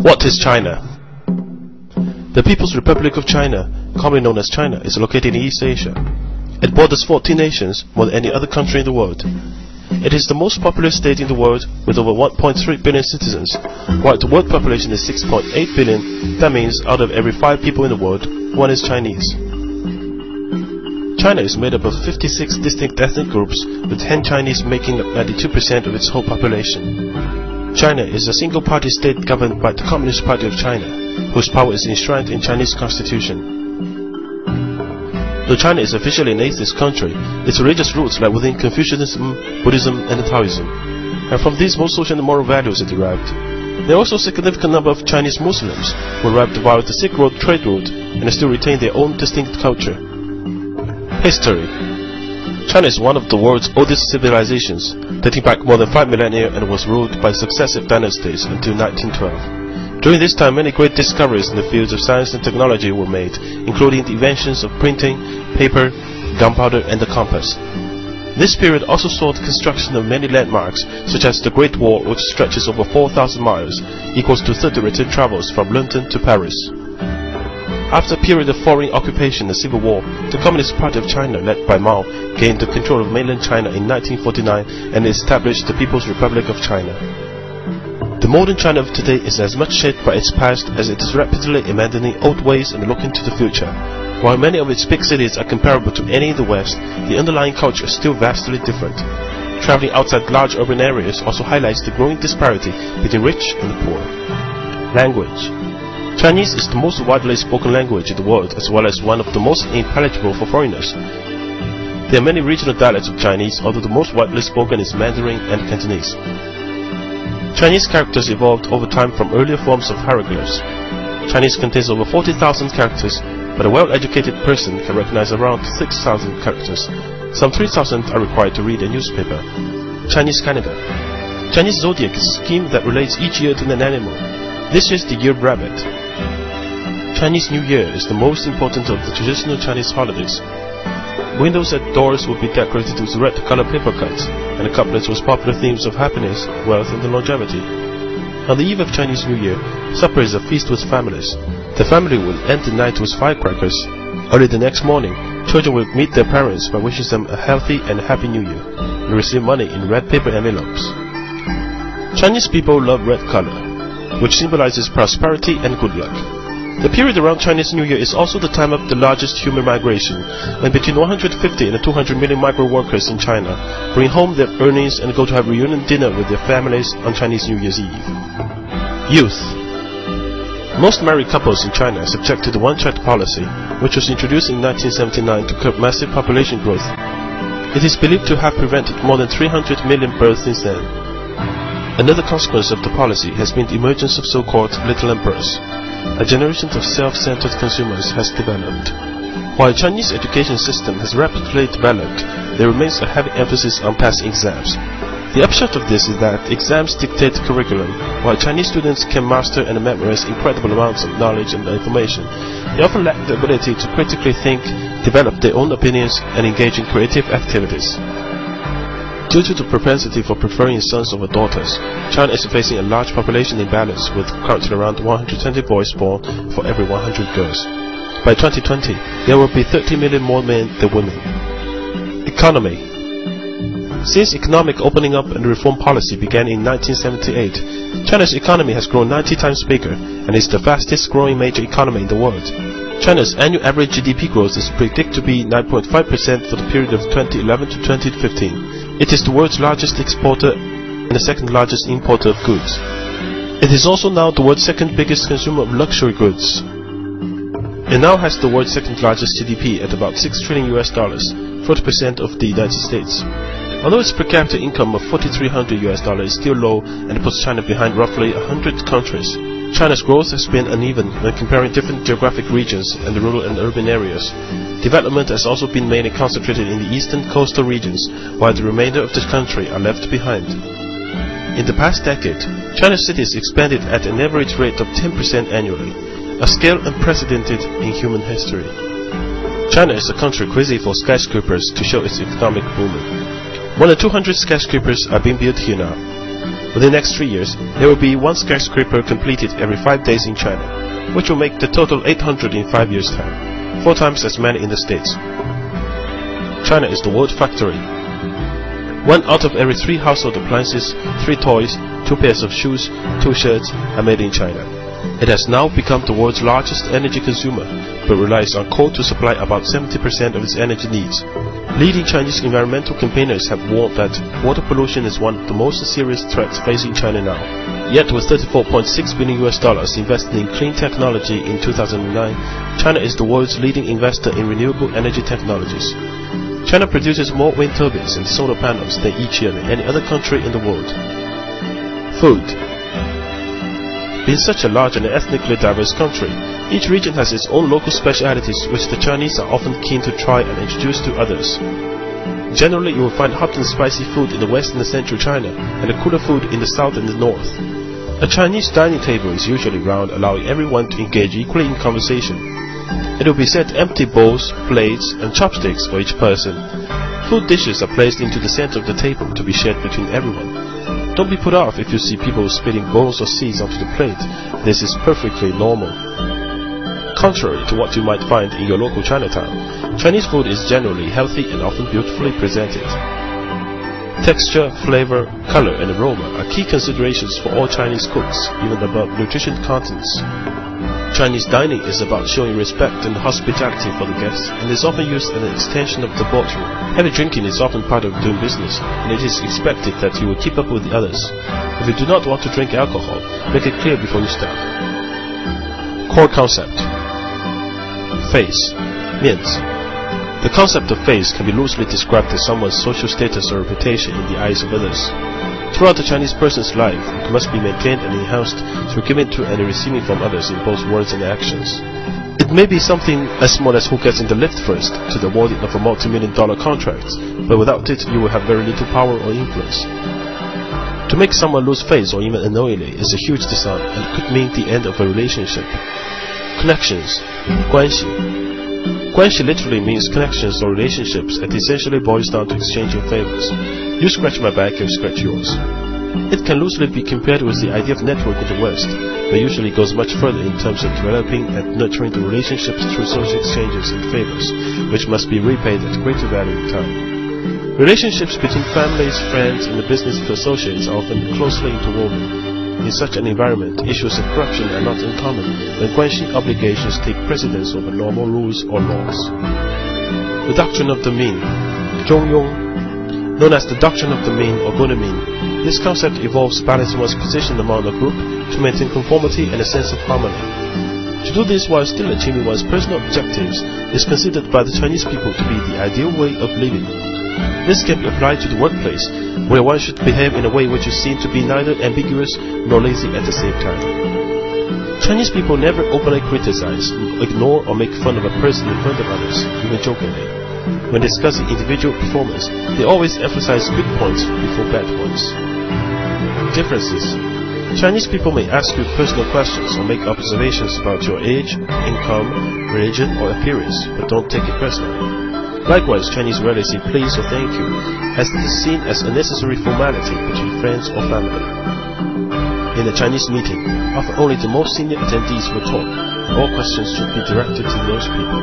What is China? The People's Republic of China, commonly known as China, is located in East Asia. It borders 40 nations, more than any other country in the world. It is the most populous state in the world, with over 1.3 billion citizens. While the world population is 6.8 billion, that means out of every 5 people in the world, 1 is Chinese. China is made up of 56 distinct ethnic groups, with Han Chinese making up 92% of its whole population. China is a single-party state governed by the Communist Party of China, whose power is enshrined in Chinese constitution. Though China is officially an atheist country, its religious roots lie within Confucianism, Buddhism, and Taoism, and from these most social and moral values are derived. There are also a significant number of Chinese Muslims who arrived via the Silk Road trade route and still retain their own distinct culture. History. China is one of the world's oldest civilizations, dating back more than 5 millennia and was ruled by successive dynasties until 1912. During this time, many great discoveries in the fields of science and technology were made, including the inventions of printing, paper, gunpowder, and the compass. This period also saw the construction of many landmarks, such as the Great Wall, which stretches over 4,000 miles, equals to 30 return travels from London to Paris. After a period of foreign occupation and civil war, the Communist Party of China, led by Mao, gained the control of mainland China in 1949 and established the People's Republic of China. The modern China of today is as much shaped by its past as it is rapidly abandoning old ways and looking to the future. While many of its big cities are comparable to any in the West, the underlying culture is still vastly different. Traveling outside large urban areas also highlights the growing disparity between rich and the poor. Language. Chinese is the most widely spoken language in the world, as well as one of the most intelligible for foreigners. There are many regional dialects of Chinese, although the most widely spoken is Mandarin and Cantonese. Chinese characters evolved over time from earlier forms of hieroglyphs. Chinese contains over 40,000 characters, but a well-educated person can recognize around 6,000 characters. Some 3,000 are required to read a newspaper. Chinese calendar. Chinese zodiac is a scheme that relates each year to an animal. This is the year of rabbit. Chinese New Year is the most important of the traditional Chinese holidays. Windows at doors will be decorated with red-colored paper cuts, and the couplets with popular themes of happiness, wealth, and longevity. On the eve of Chinese New Year, supper is a feast with families. The family will end the night with firecrackers. Early the next morning, children will meet their parents by wishing them a healthy and happy New Year, and receive money in red paper envelopes. Chinese people love red color, which symbolizes prosperity and good luck. The period around Chinese New Year is also the time of the largest human migration, when between 150 and 200 million migrant workers in China bring home their earnings and go to have reunion dinner with their families on Chinese New Year's Eve. Youth. Most married couples in China are subject to the one-child policy, which was introduced in 1979 to curb massive population growth. It is believed to have prevented more than 300 million births since then. Another consequence of the policy has been the emergence of so-called little emperors. A generation of self-centered consumers has developed. While the Chinese education system has rapidly developed, there remains a heavy emphasis on passing exams. The upshot of this is that exams dictate the curriculum. While Chinese students can master and memorize incredible amounts of knowledge and information, they often lack the ability to critically think, develop their own opinions, and engage in creative activities. Due to the propensity for preferring sons over daughters, China is facing a large population imbalance, with currently around 120 boys born for every 100 girls. By 2020, there will be 30 million more men than women. Economy. Since economic opening up and reform policy began in 1978, China's economy has grown 90 times bigger and is the fastest growing major economy in the world. China's annual average GDP growth is predicted to be 9.5% for the period of 2011 to 2015. It is the world's largest exporter and the second largest importer of goods. It is also now the world's second biggest consumer of luxury goods. It now has the world's second largest GDP at about $6 trillion, 40% of the United States. Although its per capita income of $4,300 is still low and puts China behind roughly 100 countries, China's growth has been uneven when comparing different geographic regions and the rural and urban areas. Development has also been mainly concentrated in the eastern coastal regions, while the remainder of the country are left behind. In the past decade, China's cities expanded at an average rate of 10% annually, a scale unprecedented in human history. China is a country crazy for skyscrapers to show its economic booming. More than 200 skyscrapers are being built here now. Within the next 3 years, there will be 1 skyscraper completed every 5 days in China, which will make the total 800 in 5 years' time, 4 times as many in the States. China is the world factory. 1 out of every 3 household appliances, 3 toys, 2 pairs of shoes, 2 shirts are made in China. It has now become the world's largest energy consumer, but relies on coal to supply about 70% of its energy needs. Leading Chinese environmental campaigners have warned that water pollution is one of the most serious threats facing China now. Yet with $34.6 billion invested in clean technology in 2009, China is the world's leading investor in renewable energy technologies. China produces more wind turbines and solar panels than each year than any other country in the world. Food. Being such a large and ethnically diverse country, each region has its own local specialities which the Chinese are often keen to try and introduce to others. Generally, you will find hot and spicy food in the west and central China, and a cooler food in the south and the north. A Chinese dining table is usually round, allowing everyone to engage equally in conversation. It will be set empty bowls, plates, and chopsticks for each person. Food dishes are placed into the center of the table to be shared between everyone. Don't be put off if you see people spitting bones or seeds onto the plate. This is perfectly normal. Contrary to what you might find in your local Chinatown, Chinese food is generally healthy and often beautifully presented. Texture, flavor, color, and aroma are key considerations for all Chinese cooks, even above nutrition contents. Chinese dining is about showing respect and hospitality for the guests, and is often used as an extension of the boardroom. Heavy drinking is often part of doing business, and it is expected that you will keep up with the others. If you do not want to drink alcohol, make it clear before you start. Core concept. Face. 面子. The concept of face can be loosely described as someone's social status or reputation in the eyes of others. Throughout the Chinese person's life, it must be maintained and enhanced through giving to and receiving from others in both words and actions. It may be something as small as who gets in the lift first, to the awarding of a multi-million-dollar contract, but without it you will have very little power or influence. To make someone lose face or even unknowingly is a huge dishonor and could mean the end of a relationship. Connections. 关系. 关系 literally means connections or relationships, and essentially boils down to exchanging favors. You scratch my back, I scratch yours. It can loosely be compared with the idea of network in the West, but usually goes much further in terms of developing and nurturing the relationships through social exchanges and favors, which must be repaid at greater value in time. Relationships between families, friends, and the business of associates are often closely interwoven. In such an environment, issues of corruption are not uncommon when guanxi obligations take precedence over normal rules or laws. The doctrine of the mean, 中庸. Known as the doctrine of the mean or Buddha mean, this concept involves balancing one's position among a group to maintain conformity and a sense of harmony. To do this while still achieving one's personal objectives is considered by the Chinese people to be the ideal way of living. This can be applied to the workplace, where one should behave in a way which is seen to be neither ambiguous nor lazy at the same time. Chinese people never openly criticize, ignore, or make fun of a person in front of others, even jokingly. When discussing individual performance, they always emphasize good points before bad points. Differences. Chinese people may ask you personal questions or make observations about your age, income, religion, or appearance, but don't take it personally. Likewise, Chinese rarely say please or thank you, as it is seen as a necessary formality between friends or family. In a Chinese meeting, often only the most senior attendees will talk, and all questions should be directed to those people.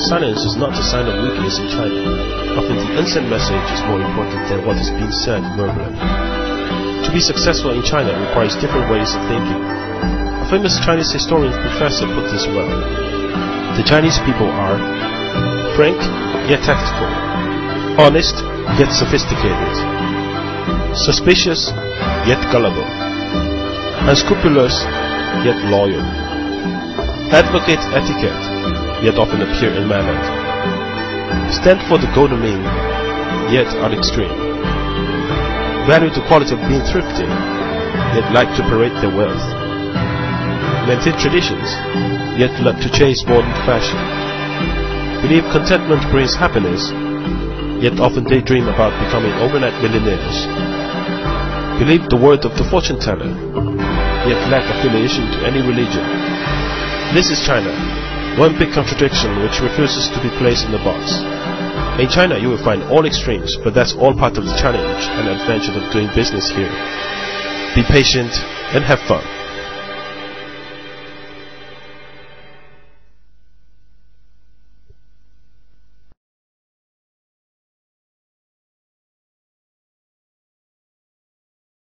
Silence is not a sign of weakness in China. Often the unsent message is more important than what is being said verbally. To be successful in China requires different ways of thinking. A famous Chinese historian professor put this well. The Chinese people are frank yet tactful, honest yet sophisticated, suspicious yet gullible, unscrupulous yet loyal, advocate etiquette yet often appear unmannered, stand for the golden mean yet are extreme, value the quality of being thrifty yet like to parade their wealth, maintain traditions yet love to chase modern fashion, believe contentment brings happiness yet often daydream about becoming overnight millionaires, believe the word of the fortune teller yet lack affiliation to any religion. This is China, one big contradiction which refuses to be placed in a box. In China, you will find all extremes, but that's all part of the challenge and adventure of doing business here. Be patient and have fun.